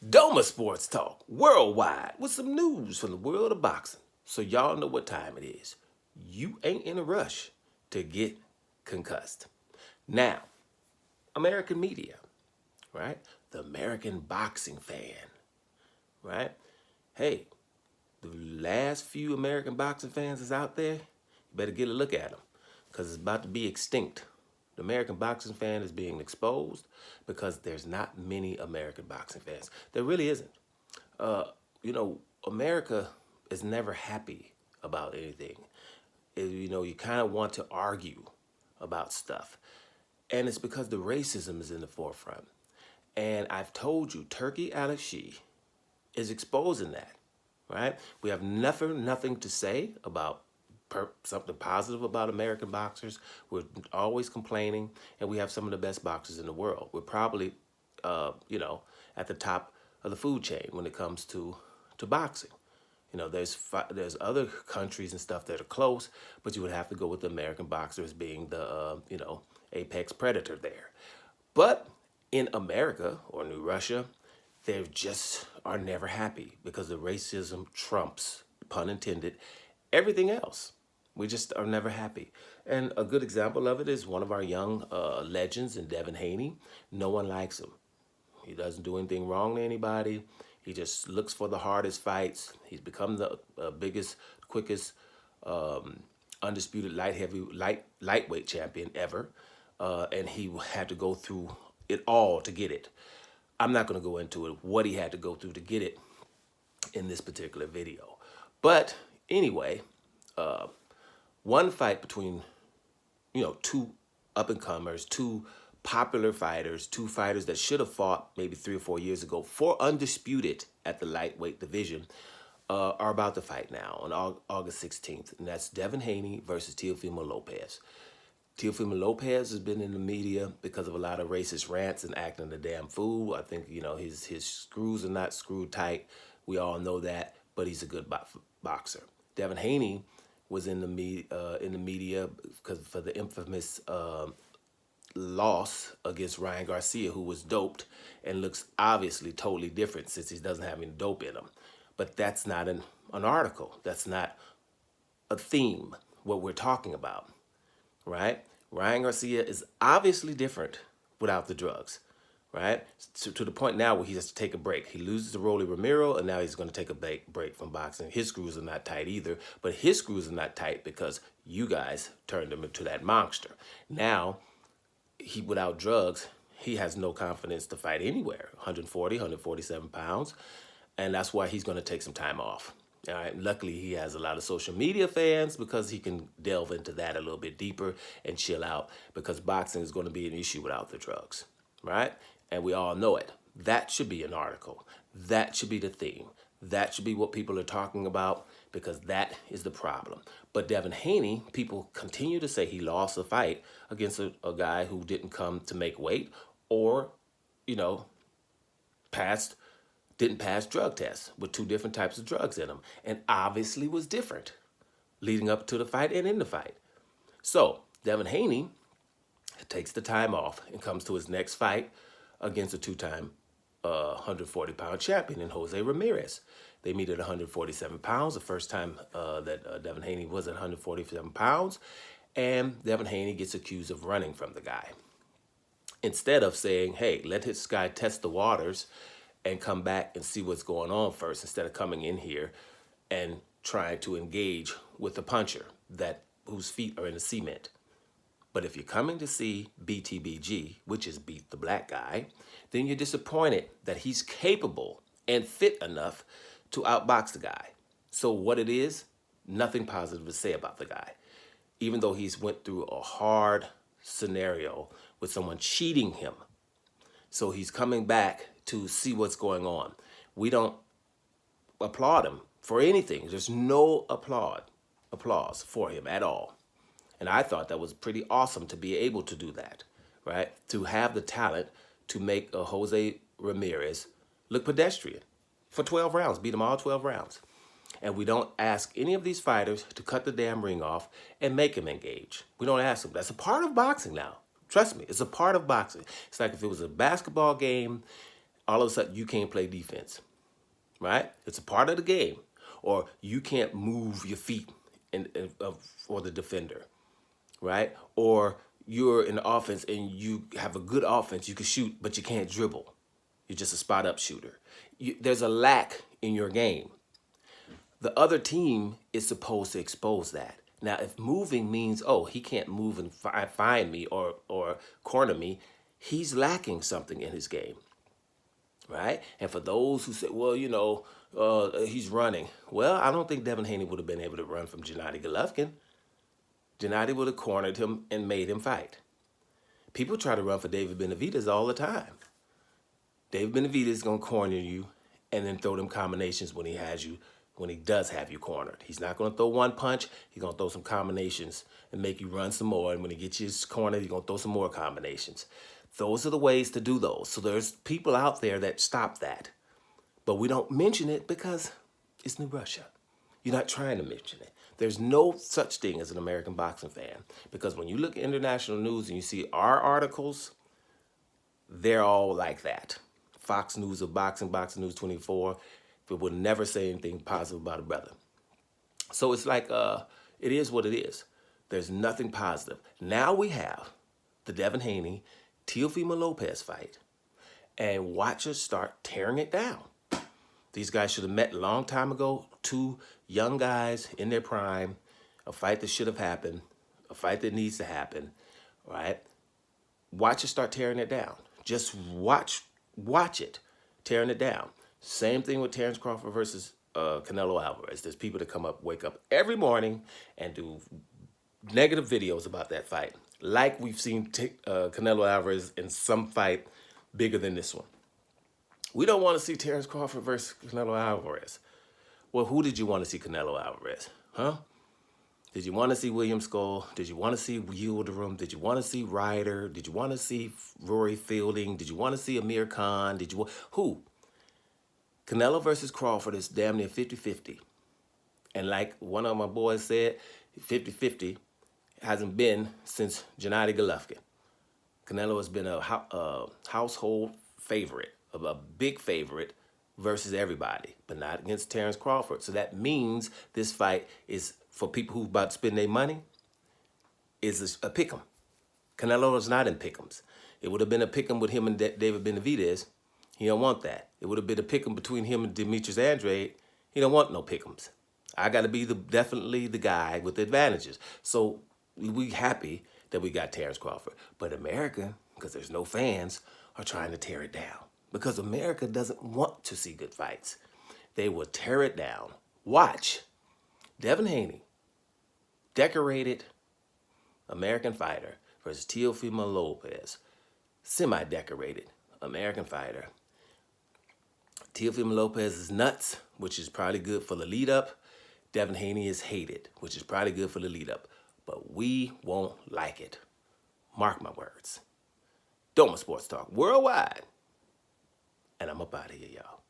Doma Sports Talk worldwide with some news from the world of boxing. So y'all know what time it is. You ain't in a rush to get concussed. Now, American media, right? The American boxing fan, right? Hey, the last few American boxing fans is out there. You better get a look at them because it's about to be extinct. The American boxing fan is being exposed because there's not many American boxing fans. There really isn't. America is never happy about anything. You kind of want to argue about stuff. And it's because the racism is in the forefront. And I've told you, Turkey Alex Shee is exposing that, right? We have nothing to say about something positive about American boxers. We're always complaining, and we have some of the best boxers in the world. We're probably, at the top of the food chain when it comes to boxing. There's other countries and stuff that are close, but you would have to go with the American boxers being the apex predator there. But in America or New Russia, they just are never happy because the racism trumps, pun intended, everything else. We just are never happy. And a good example of it is one of our young legends in Devin Haney. No one likes him. He doesn't do anything wrong to anybody. He just looks for the hardest fights. He's become the biggest, quickest, undisputed lightweight champion ever. And he had to go through it all to get it. I'm not going to go into it, what he had to go through to get it in this particular video. But anyway, one fight between, two up-and-comers, two popular fighters, two fighters that should have fought maybe 3 or 4 years ago for undisputed at the lightweight division, are about to fight now on August 16th. And that's Devin Haney versus Teofimo Lopez. Teofimo Lopez has been in the media because of a lot of racist rants and acting a damn fool. I think, his screws are not screwed tight. We all know that, but he's a good boxer. Devin Haney was in the media because for the infamous loss against Ryan Garcia, who was doped and looks obviously totally different since he doesn't have any dope in him. But that's not an article. That's not a theme, what we're talking about, right? Ryan Garcia is obviously different without the drugs, right? To the point now where he has to take a break. He loses to Rolly Romero, and now he's going to take a break from boxing. His screws are not tight either, but his screws are not tight because you guys turned him into that monster. Now, he without drugs, he has no confidence to fight anywhere. 140, 147 pounds, and that's why he's going to take some time off. All right. Luckily, he has a lot of social media fans because he can delve into that a little bit deeper and chill out because boxing is going to be an issue without the drugs, right? And we all know it. That should be an article. That should be the theme. That should be what people are talking about because that is the problem. But Devin Haney, people continue to say he lost a fight against a guy who didn't come to make weight or, didn't pass drug tests with 2 different types of drugs in them and obviously was different leading up to the fight and in the fight. So Devin Haney takes the time off and comes to his next fight against a 2-time 140-pound champion in Jose Ramirez. They meet at 147 pounds, the first time that Devin Haney was at 147 pounds, and Devin Haney gets accused of running from the guy. Instead of saying, hey, let this guy test the waters and come back and see what's going on first, instead of coming in here and trying to engage with the puncher whose feet are in the cement. But if you're coming to see BTBG, which is Beat the Black Guy, then you're disappointed that he's capable and fit enough to outbox the guy. So what it is, nothing positive to say about the guy. Even though he's went through a hard scenario with someone cheating him. So he's coming back to see what's going on. We don't applaud him for anything. There's no applause for him at all. And I thought that was pretty awesome to be able to do that, right? To have the talent to make a Jose Ramirez look pedestrian for 12 rounds, beat them all 12 rounds. And we don't ask any of these fighters to cut the damn ring off and make him engage. We don't ask them. That's a part of boxing now. Trust me, it's a part of boxing. It's like if it was a basketball game, all of a sudden you can't play defense, right? It's a part of the game. Or you can't move your feet for the defender, right? Or you're in the offense and you have a good offense, you can shoot, but you can't dribble. You're just a spot up shooter. There's a lack in your game. The other team is supposed to expose that. Now, if moving means, oh, he can't move and find me or corner me, he's lacking something in his game, right? And for those who say, well, he's running. Well, I don't think Devin Haney would have been able to run from Gennady Golovkin. Gennady would have cornered him and made him fight. People try to run for David Benavidez all the time. David Benavidez is going to corner you and then throw them combinations when he does have you cornered. He's not going to throw one punch. He's going to throw some combinations and make you run some more. And when he gets you cornered, he's going to throw some more combinations. Those are the ways to do those. So there's people out there that stop that. But we don't mention it because it's New Russia. You're not trying to mention it. There's no such thing as an American boxing fan. Because when you look at international news and you see our articles, they're all like that. Fox News of Boxing, Boxing News 24, but will never say anything positive about a brother. So it's like, it is what it is. There's nothing positive. Now we have the Devin Haney, Teofimo Lopez fight, and watch us start tearing it down. These guys should have met a long time ago. Two young guys in their prime, a fight that should have happened, a fight that needs to happen, right? Watch us start tearing it down. Just watch it, tearing it down. Same thing with Terence Crawford versus Canelo Alvarez. There's people that wake up every morning and do negative videos about that fight, like we've seen Canelo Alvarez in some fight bigger than this one. We don't want to see Terence Crawford versus Canelo Alvarez. Well, who did you want to see Canelo Alvarez? Huh? Did you want to see William Skull? Did you want to see Yildirim? Did you want to see Ryder? Did you want to see Rory Fielding? Did you want to see Amir Khan? Who? Canelo versus Crawford is damn near 50-50. And like one of my boys said, 50-50 hasn't been since Gennady Golovkin. Canelo has been a household favorite, a big favorite versus everybody, but not against Terence Crawford. So that means this fight is, for people who about to spend their money, is a pick'em. Canelo is not in pick'ems. It would have been a pick'em with him and David Benavidez. He don't want that. It would have been a pick'em between him and Demetrius Andrade. He don't want no pick'ems. I got to be definitely the guy with the advantages. So we happy that we got Terence Crawford. But America, because there's no fans, are trying to tear it down. Because America doesn't want to see good fights. They will tear it down. Watch. Devin Haney, decorated American fighter versus Teofimo Lopez, semi-decorated American fighter. Teofimo Lopez is nuts, which is probably good for the lead-up. Devin Haney is hated, which is probably good for the lead-up. But we won't like it. Mark my words. Doma Sports Talk Worldwide. And I'm up out of here, y'all.